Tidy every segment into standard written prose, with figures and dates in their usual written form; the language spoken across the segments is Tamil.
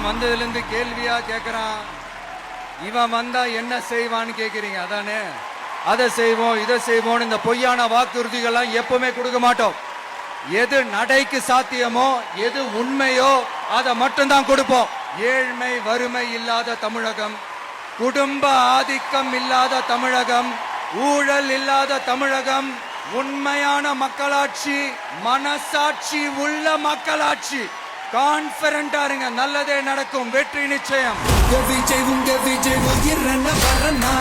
வந்ததுல இருந்து கேள்வியா கேக்குறான். இவன் வந்தா என்ன செய்வான்னு கேக்குறீங்க அதானே? அதை செய்வோம் இதை செய்வோம் இந்த பொய்யான வாக்குறுதிகள்லாம் எப்பவுமே கொடுக்க மாட்டோம். எது நடைக்கு சாத்தியமோ எது உண்மையோ அதை மட்டும்தான் கொடுப்போம். ஏழ்மை வறுமை இல்லாத தமிழகம், குடும்ப ஆதிக்கம் இல்லாத தமிழகம், ஊழல் இல்லாத தமிழகம், உண்மையான மக்களாட்சி, மனசாட்சி உள்ள மக்களாட்சி. கான்பிடண்டா இருங்க, நல்லதே நடக்கும், வெற்றி நிச்சயம். விஜய் உங்க விஜய் உயிரன வரனா,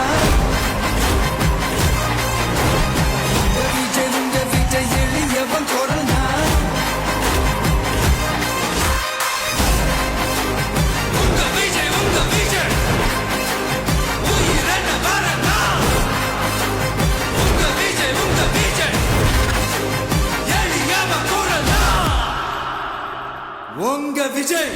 விஜய் உங்க விஜய் எளியவன் கொரனா, உங்க விஜய் உயிரன வரனா, உங்க விஜய் எளியவன் கொரனா, உங்க விஜய்